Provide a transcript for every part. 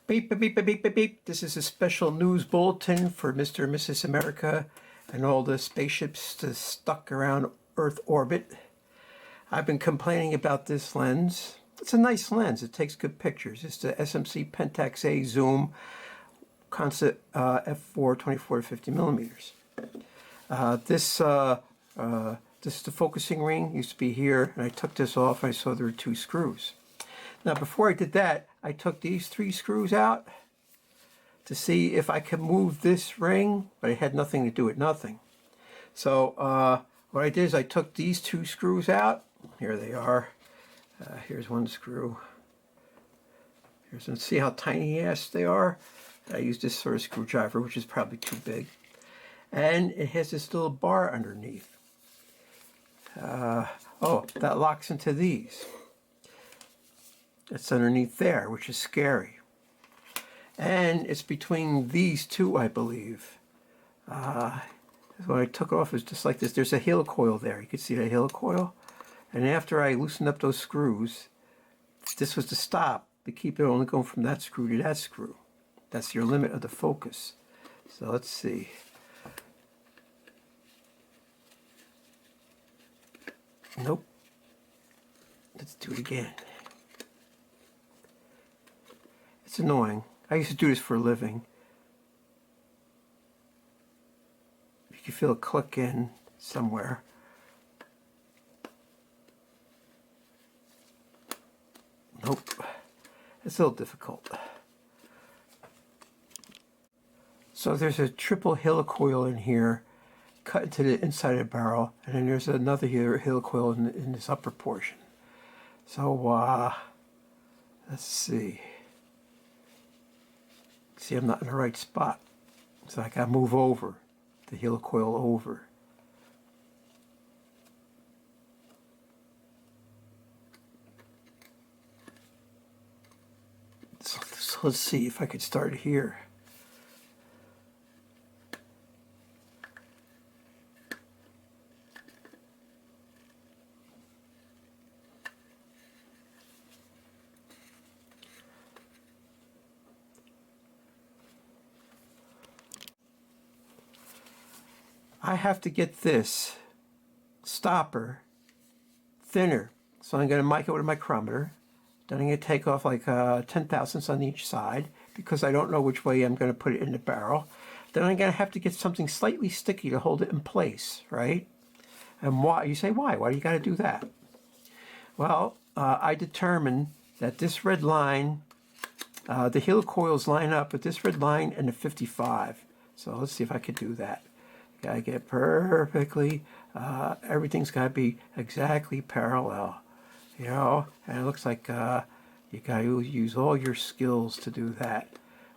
Beep, beep, beep, beep, beep, beep. This is a special news bulletin for Mr. and Mrs. America and all the spaceships stuck around Earth orbit. I've been complaining about this lens. It's a nice lens. It takes good pictures. It's the SMC Pentax-A zoom concept f4 24 to 50 millimeters. This is the focusing ring. Used to be here, and I took this off and I saw there were 2 screws. Now before I did that, I took these 3 screws out to see if I could move this ring, but it had nothing to do with nothing. So what I did is I took these 2 screws out. Here they are. Here's one screw. Here's one. See how tiny ass they are? I used this sort of screwdriver, which is probably too big. And it has this little bar underneath. Oh, that locks into these. It's underneath there, which is scary. And it's between these 2, I believe. When I took it off, it was just like this. There's a helicoil there. You can see that helicoil. And after I loosened up those screws, this was to stop, to keep it only going from that screw to that screw. That's your limit of the focus. So let's see. Nope. Let's do it again. It's annoying. I used to do this for a living. You can feel a click in somewhere. Nope. It's a little difficult. So there's a triple helicoil in here, cut into the inside of the barrel, and then there's another helicoil in this upper portion. So let's see. See, I'm not in the right spot. So I gotta move over, the helicoil over. So let's see if I could start here. I have to get this stopper thinner. So I'm going to mic it with a micrometer. Then I'm going to take off like 10 thousandths on each side because I don't know which way I'm going to put it in the barrel. Then I'm going to have to get something slightly sticky to hold it in place, right? And why? You say, why? Why do you got to do that? Well, I determined that this red line, the helicoils line up with this red line and the 55. So let's see if I could do that. Gotta get perfectly, everything's gotta be exactly parallel, you know, and it looks like you gotta use all your skills to do that.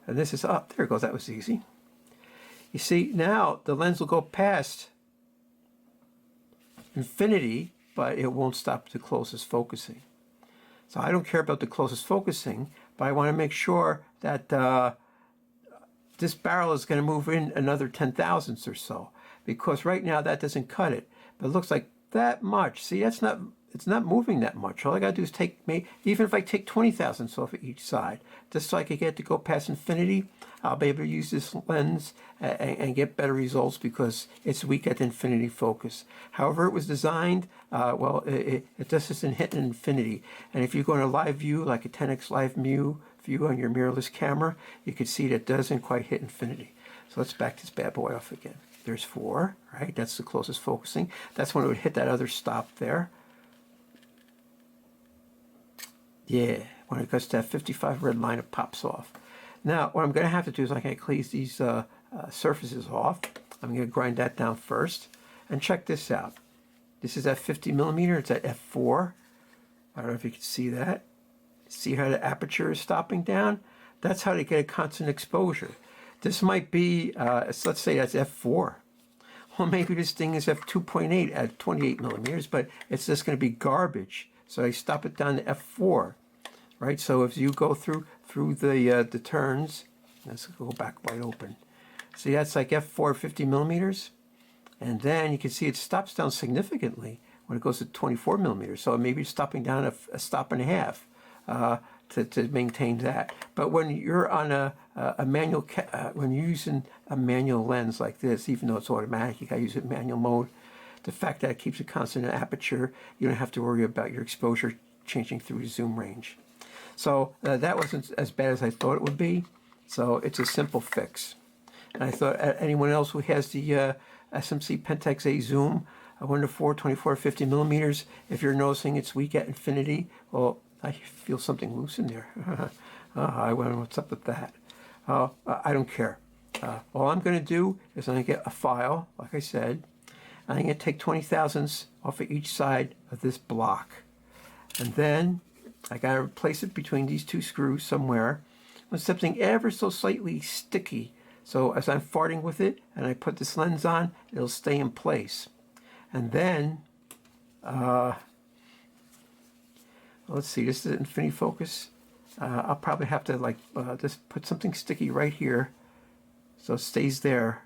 And this is up, there it goes, that was easy. You see, now the lens will go past infinity, but it won't stop the closest focusing. So I don't care about the closest focusing, but I want to make sure that this barrel is going to move in another 10 thousandths or so, because right now that doesn't cut it, but it looks like that much. See, it's not moving that much. All I got to do is take, even if I take 20 thousandths off of each side, just so I could get to go past infinity, I'll be able to use this lens and get better results because it's weak at infinity focus. However it was designed, well, it just isn't hitting infinity. And if you go in a live view, like a 10x live view on your mirrorless camera, you can see that it doesn't quite hit infinity. So let's back this bad boy off again. There's 4, right? That's the closest focusing. That's when it would hit that other stop there. Yeah, when it gets to that 55 red line, it pops off. Now, what I'm going to have to do is I'm going to clean these surfaces off. I'm going to grind that down first. And check this out. This is at 50 millimeter. It's at f4. I don't know if you can see that. See how the aperture is stopping down? That's how to get a constant exposure. This might be, let's say that's f4. Well, maybe this thing is f2.8 at 28 millimeters, but it's just going to be garbage. So I stop it down to f4, right? So if you go through the turns, let's go back wide open. See, that's like f4 50 millimeters. And then you can see it stops down significantly when it goes to 24 millimeters. So maybe it's stopping down a stop and a half. to maintain that. But when you're on a manual, when you're using a manual lens like this, even though it's automatic, you gotta use it in manual mode. The fact that it keeps a constant aperture, you don't have to worry about your exposure changing through the zoom range. So that wasn't as bad as I thought it would be. So it's a simple fix. And I thought anyone else who has the SMC Pentax-A zoom, 1:4, 24, 50 millimeters, if you're noticing it's weak at infinity, well, I feel something loose in there. I wonder what's up with that. I don't care. All I'm going to do is I'm going to get a file, like I said. I'm going to take 20 thousandths off of each side of this block. And then I got to place it between these two screws somewhere with something ever so slightly sticky. So as I'm farting with it and I put this lens on, it'll stay in place. And then, let's see, this is infinity focus. I'll probably have to just put something sticky right here so it stays there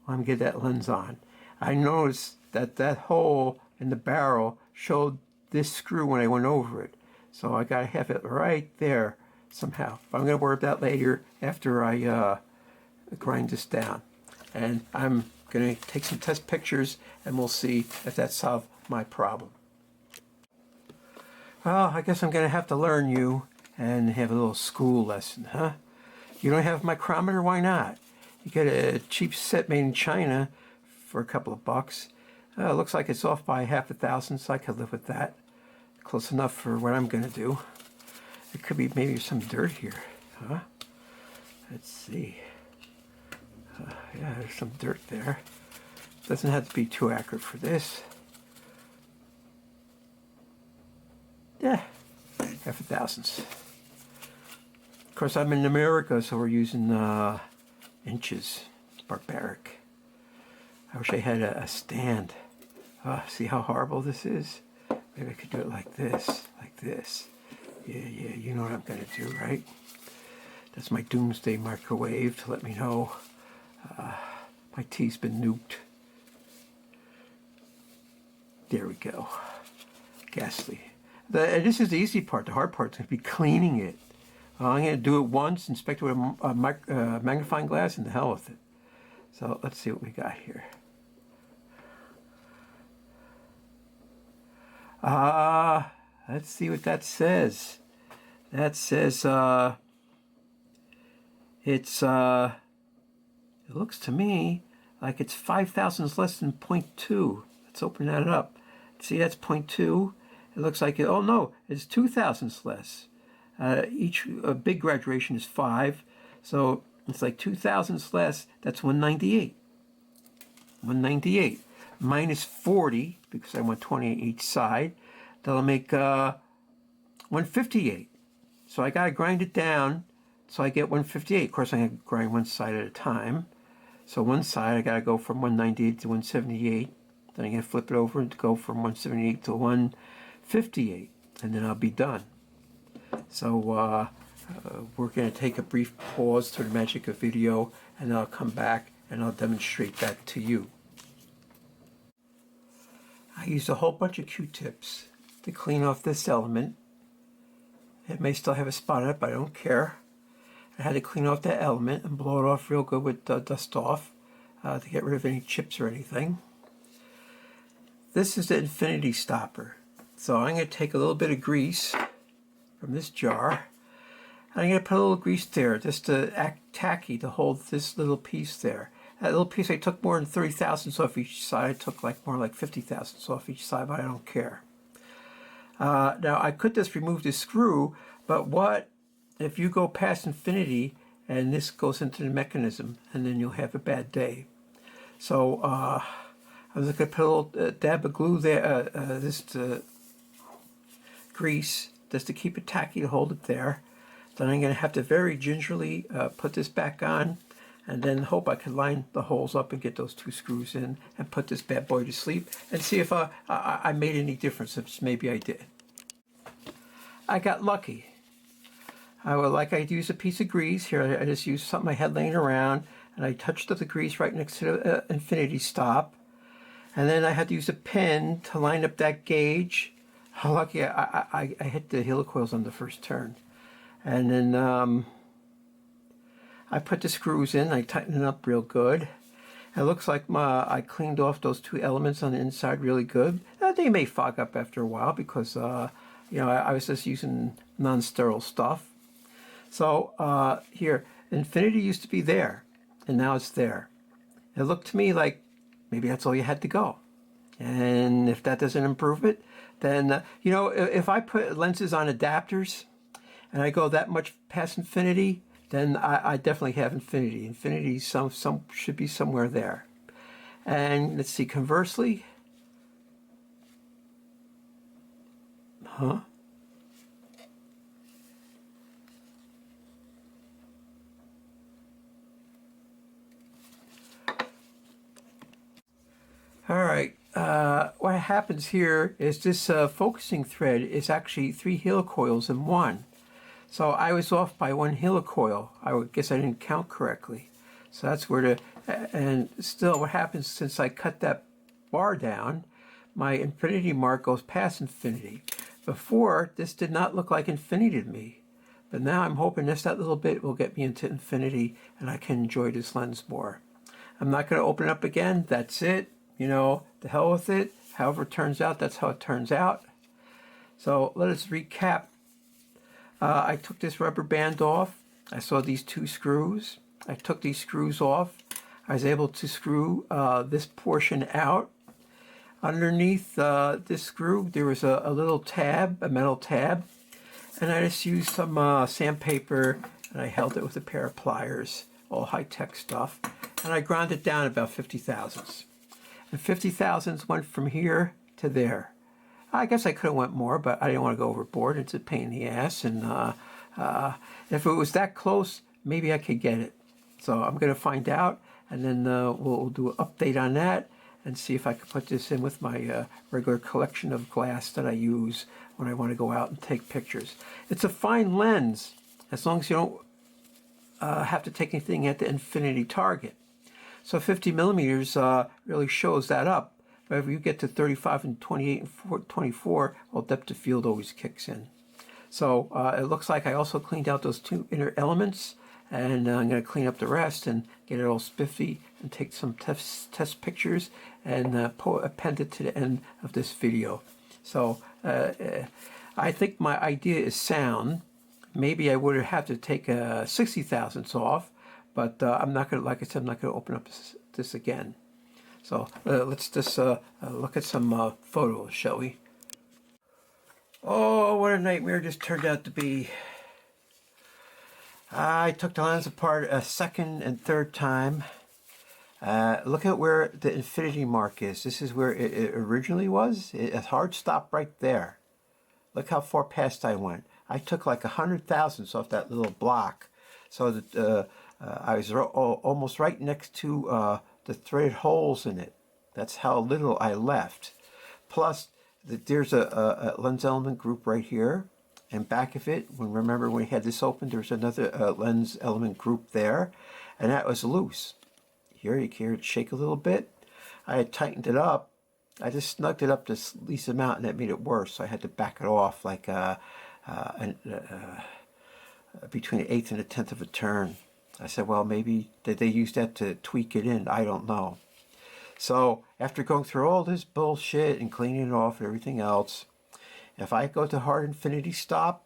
while I'm getting that lens on. I noticed that that hole in the barrel showed this screw when I went over it. So I gotta have it right there somehow. But I'm gonna worry about that later after I grind this down. And I'm gonna take some test pictures and we'll see if that solved my problem. Well, I guess I'm gonna have to learn you and have a little school lesson, huh? You don't have a micrometer? Why not? You get a cheap set made in China for a couple of bucks. It looks like it's off by 0.5 thousandths, so I could live with that. Close enough for what I'm gonna do. It could be maybe some dirt here, huh? Let's see. Yeah, there's some dirt there. Doesn't have to be too accurate for this. Yeah, 0.5 thousandths. Of course, I'm in America, so we're using inches. It's barbaric. I wish I had a stand. See how horrible this is? Maybe I could do it like this, like this. Yeah, you know what I'm gonna do, right? That's my doomsday microwave to let me know my tea's been nuked. There we go. Ghastly. This is the easy part. The hard part's gonna be cleaning it. I'm gonna do it once, inspect it with a magnifying glass, and the hell with it. So let's see what we got here. Let's see what that says. That says it looks to me like it's 5 thousandths less than 0.2. Let's open that up. See, that's 0.2. It looks like it. Oh no, it's 2 thousandths less. Each big graduation is 5, so it's like 2 thousandths less. That's 198. 198 minus 40 because I want 20 each side. That'll make 158. So I gotta grind it down so I get 158. Of course, I have to grind one side at a time. So one side I gotta go from 198 to 178. Then I gotta flip it over and go from 178 to 158, and then I'll be done. So we're going to take a brief pause through the magic of video, and I'll come back and I'll demonstrate that to you. I used a whole bunch of Q-tips to clean off this element. It may still have a spot on it, but I don't care. I had to clean off that element and blow it off real good with dust off to get rid of any chips or anything. This is the infinity stopper. So I'm going to take a little bit of grease from this jar. And I'm going to put a little grease there just to act tacky to hold this little piece there. That little piece I took more than 30 thousandths off each side. I took more like 50 thousandths off each side, but I don't care. Now I could just remove this screw, but what if you go past infinity and this goes into the mechanism, and then you'll have a bad day. So I was going to put a little dab of glue there, this grease, just to keep it tacky to hold it there. Then I'm going to have to very gingerly put this back on, and then hope I can line the holes up and get those 2 screws in and put this bad boy to sleep and see if I made any difference, if maybe I did. I got lucky. I would like I'd use a piece of grease. Here I just used something I had laying around, and I touched the grease right next to the infinity stop. And then I had to use a pin to line up that gauge. How lucky I hit the helicoils on the first turn. And then I put the screws in, I tightened it up real good. It looks like I cleaned off those two elements on the inside really good. They may fog up after a while because I was just using non-sterile stuff. So here, infinity used to be there, and now it's there. It looked to me like maybe that's all you had to go. And if that doesn't improve it, then, if I put lenses on adapters and I go that much past infinity, then I definitely have infinity. Infinity some should be somewhere there. And let's see, conversely, huh? All right. What happens here is this focusing thread is actually 3 helicoils in one. So I was off by 1 helicoil. I would guess I didn't count correctly. So that's where and still what happens since I cut that bar down, my infinity mark goes past infinity. Before, this did not look like infinity to me. But now I'm hoping just that little bit will get me into infinity and I can enjoy this lens more. I'm not going to open it up again. That's it. The hell with it. However it turns out, that's how it turns out. So let us recap. I took this rubber band off. I saw these 2 screws. I took these screws off. I was able to screw this portion out. Underneath this screw, there was a little tab, a metal tab. And I just used some sandpaper and I held it with a pair of pliers, all high-tech stuff. And I ground it down about 50 thousandths. And 50 thousandths went from here to there. I guess I could have went more, but I didn't want to go overboard. It's a pain in the ass. And if it was that close, maybe I could get it. So I'm going to find out, and then we'll do an update on that and see if I can put this in with my regular collection of glass that I use when I want to go out and take pictures. It's a fine lens, as long as you don't have to take anything at the infinity target. So 50 millimeters really shows that up. But if you get to 35 and 28 and 24, well, depth of field always kicks in. So it looks like I also cleaned out those 2 inner elements, and I'm going to clean up the rest and get it all spiffy and take some test pictures and append it to the end of this video. So I think my idea is sound. Maybe I would have to take 60 thousandths off, but I'm not going to, like I said, I'm not going to open up this again. So let's just look at some photos, shall we? Oh, what a nightmare this turned out to be. I took the lens apart a second and third time. Look at where the infinity mark is. This is where it originally was. A hard stop right there. Look how far past I went. I took like 100 thousandths off that little block. So that I was almost right next to the threaded holes in it. That's how little I left. Plus, there's a lens element group right here. And back of it, remember when we had this open, there's another lens element group there. And that was loose. Here, you can hear it shake a little bit. I had tightened it up. I just snugged it up this least amount, and that made it worse. So I had to back it off like between an eighth and a tenth of a turn. I said, well, maybe did they use that to tweak it in? I don't know. So after going through all this bullshit and cleaning it off and everything else, if I go to hard infinity stop,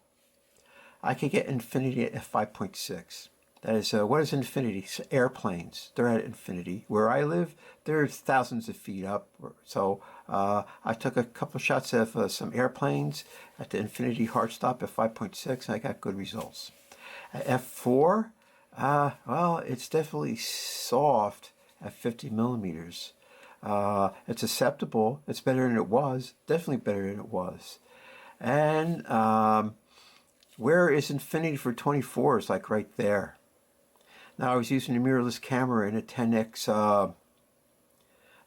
I could get infinity at 5.6. That is, what is infinity? Airplanes. They're at infinity. Where I live, they're thousands of feet up. So I took a couple shots of some airplanes at the infinity hard stop at 5.6, and I got good results. At f4, well, it's definitely soft at 50 millimeters. It's acceptable. It's better than it was. Definitely better than it was. And where is infinity for 24 is like right there. Now I was using a mirrorless camera in a 10x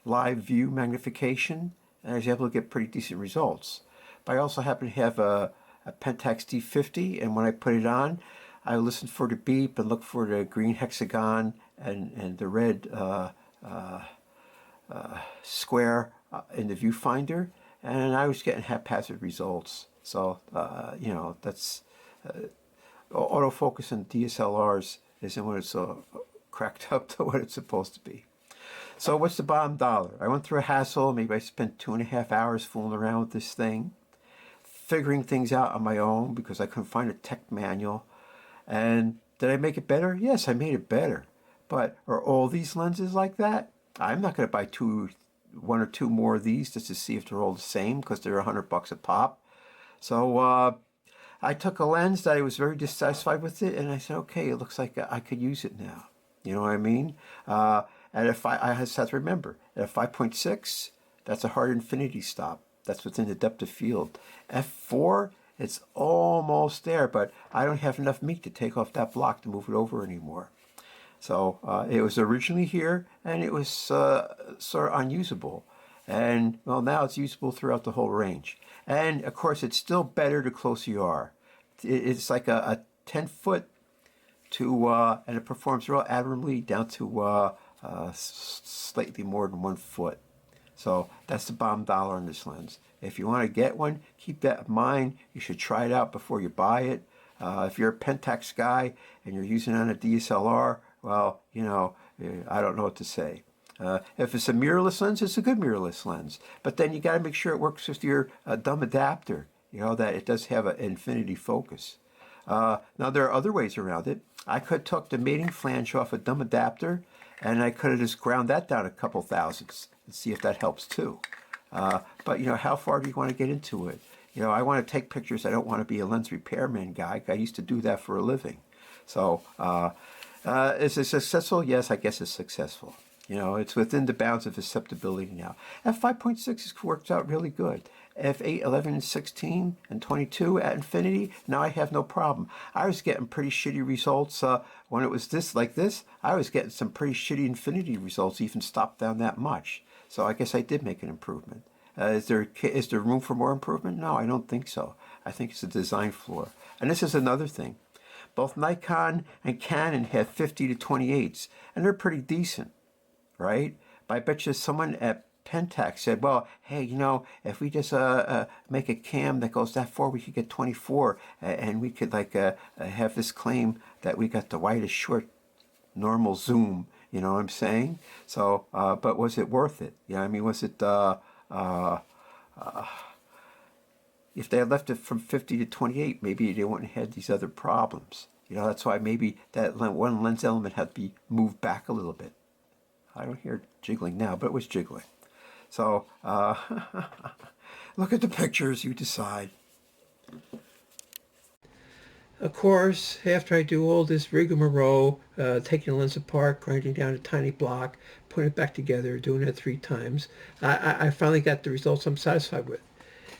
live view magnification, and I was able to get pretty decent results. But I also happen to have a Pentax-A, and when I put it on, I listened for the beep and looked for the green hexagon and the red square in the viewfinder, and I was getting haphazard results. So, you know, that's autofocus in DSLRs isn't what it's cracked up to what it's supposed to be. So what's the bottom dollar? I went through a hassle. Maybe I spent 2.5 hours fooling around with this thing, figuring things out on my own because I couldn't find a tech manual. And did I make it better? Yes, I made it better. But are all these lenses like that? I'm not going to buy one or two more of these just to see if they're all the same because they're $100 a pop. So I took a lens that I was very dissatisfied with it, and I said, okay, it looks like I could use it now. You know what I mean? And I just have to remember, at 5.6, that's a hard infinity stop. That's within the depth of field. F4, it's almost there, but I don't have enough meat to take off that block to move it over anymore. So it was originally here, and it was sort of unusable. And, well, now it's usable throughout the whole range. And, of course, it's still better the closer you are. It's like a 10-foot to, and it performs real admirably down to slightly more than 1 foot. So that's the bottom dollar on this lens. If you want to get one, keep that in mind. You should try it out before you buy it. If you're a Pentax guy and you're using it on a DSLR, well, you know, I don't know what to say. If it's a mirrorless lens, it's a good mirrorless lens. But then you got to make sure it works with your dumb adapter, you know, that it does have an infinity focus. Now, there are other ways around it. I could tuck the mating flange off a dumb adapter, and I could have just ground that down a couple thousandths and see if that helps too. But, you know, how far do you want to get into it? You know, I want to take pictures. I don't want to be a lens repairman guy. I used to do that for a living. So, is it successful? Yes, I guess it's successful. You know, it's within the bounds of acceptability now. F5.6 works out really good. F8, 11, and 16, and 22 at infinity, now I have no problem. I was getting pretty shitty results when it was like this. I was getting some pretty shitty infinity results, even stopped down that much. So I guess I did make an improvement. Is there room for more improvement? No, I don't think so. I think it's a design flaw. And this is another thing. Both Nikon and Canon have 50 to 28s, and they're pretty decent, right? But I bet you someone at Pentax said, well, hey, you know, if we just make a cam that goes that far, we could get 24, and we could have this claim that we got the widest short normal zoom. You know what I'm saying? So, but was it worth it? You know, I mean, was it? If they had left it from 50 to 28, maybe they wouldn't have had these other problems. You know, that's why maybe that one lens element had to be moved back a little bit. I don't hear jiggling now, but it was jiggling. So, look at the pictures, you decide. Of course, after I do all this rigmarole, taking the lens apart, grinding down a tiny block, putting it back together, doing it 3 times, I finally got the results I'm satisfied with.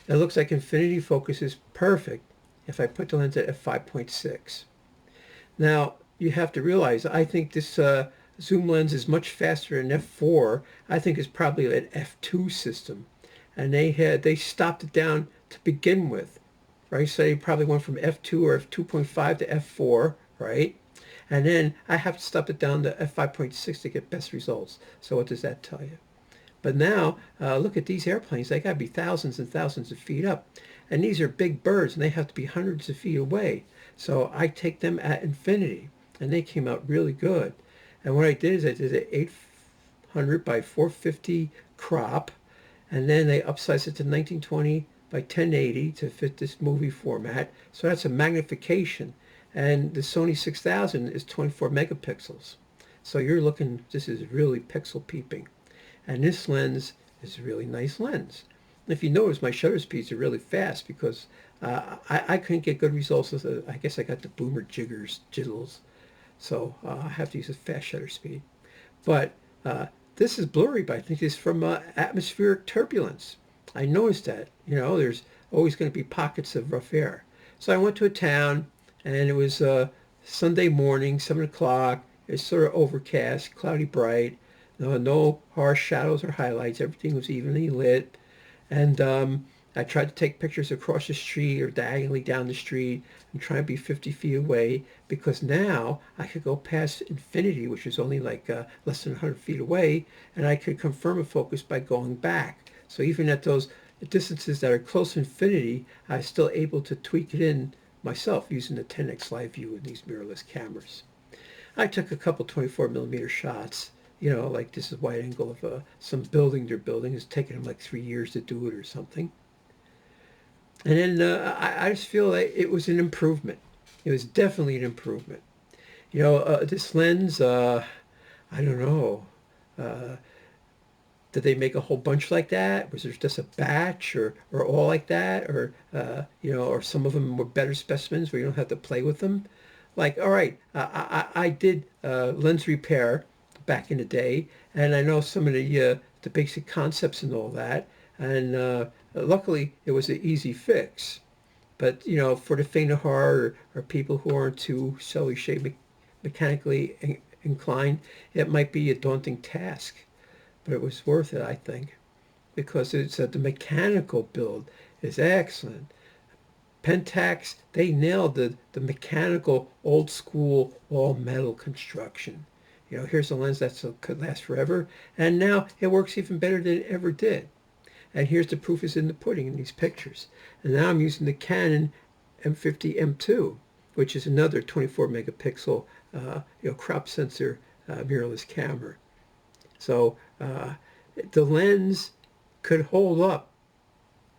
It looks like infinity focus is perfect if I put the lens at f5.6. Now, you have to realize, I think this zoom lens is much faster than f4. I think it's probably an f2 system. And they stopped it down to begin with, right? So they probably went from f2 or f2.5 to f4, right? And then I have to stop it down to f5.6 to get best results. So what does that tell you? But now, look at these airplanes. They got to be thousands and thousands of feet up. And these are big birds, and they have to be hundreds of feet away. So I take them at infinity, and they came out really good. And what I did is I did an 800 by 450 crop, and then I upsized it to 1920 by 1080 to fit this movie format. So that's a magnification. And the Sony 6000 is 24 megapixels. So you're looking, this is really pixel peeping. And this lens is a really nice lens. If you notice, my shutter speeds are really fast because I couldn't get good results with it. I guess I got the boomer jiggles. So I have to use a fast shutter speed. But this is blurry, but I think it's from atmospheric turbulence. I noticed that. You know, there's always going to be pockets of rough air. So I went to a town, and it was Sunday morning, 7 o'clock. It's sort of overcast, cloudy bright. No harsh shadows or highlights. Everything was evenly lit. And I tried to take pictures across the street or diagonally down the street and try and be 50 feet away because now I could go past infinity, which is only like less than 100 feet away, and I could confirm a focus by going back. So even at those distances that are close to infinity, I was still able to tweak it in myself using the 10x live view in these mirrorless cameras. I took a couple 24 millimeter shots, like this is wide angle of some building they're building. It's taken them like 3 years to do it or something. And then I just feel like it was an improvement. It was definitely an improvement. This lens, I don't know. Uh, did they make a whole bunch like that? Was there just a batch or all like that? Or some of them were better specimens where you don't have to play with them? Like, all right, I did lens repair back in the day, and I know some of the basic concepts and all that. And luckily, it was an easy fix. But, for the faint of heart or people who aren't too, shall we say, mechanically inclined, it might be a daunting task. But it was worth it, I think, because the mechanical build is excellent. Pentax, they nailed the mechanical, old school, all metal construction. Here's a lens that could last forever, and now it works even better than it ever did. And here's the proof is in the pudding in these pictures. And now I'm using the Canon M50 M2, which is another 24 megapixel crop sensor mirrorless camera. So the lens could hold up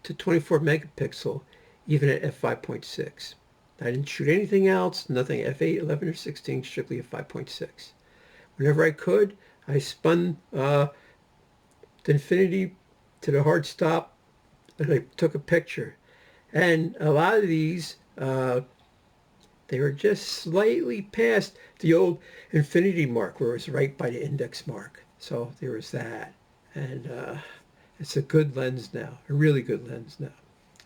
to 24 megapixel even at f5.6. I didn't shoot anything else, nothing f8, 11, or 16, strictly at 5.6. Whenever I could, I spun the infinity to the hard stop and I took a picture. And a lot of these, they were just slightly past the old infinity mark where it was right by the index mark. So there was that. And it's a good lens now, a really good lens now.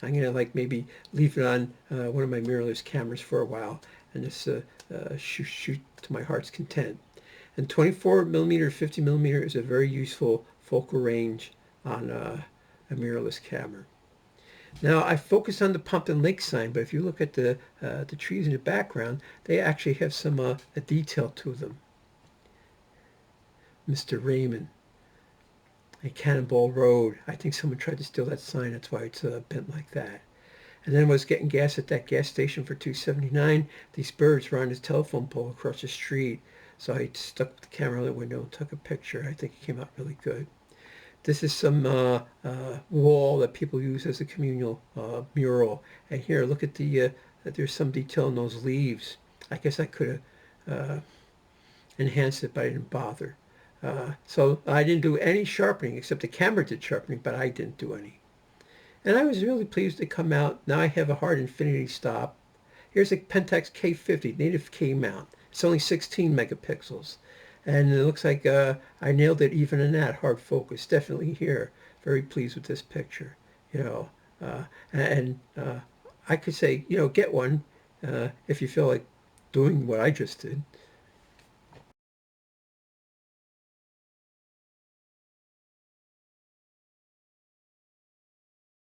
I'm going to maybe leave it on one of my mirrorless cameras for a while and just shoot to my heart's content. And 24 millimeter, 50 millimeter is a very useful focal range on a mirrorless camera. Now I focused on the Pumpkin Lake sign, but if you look at the trees in the background, they actually have some a detail to them. Mr. Raymond, a Cannonball Road. I think someone tried to steal that sign. That's why it's bent like that. And then I was getting gas at that gas station for $2.79. These birds were on his telephone pole across the street. So I stuck the camera out the window and took a picture. I think it came out really good. This is some wall that people use as a communal mural. And here, look at there's some detail in those leaves. I guess I could have enhanced it, but I didn't bother. So I didn't do any sharpening, except the camera did sharpening, but I didn't do any. And I was really pleased to come out. Now I have a hard infinity stop. Here's a Pentax K50 native K mount. It's only 16 megapixels. And it looks like I nailed it even in that hard focus. Definitely here. Very pleased with this picture. I could say, get one if you feel like doing what I just did.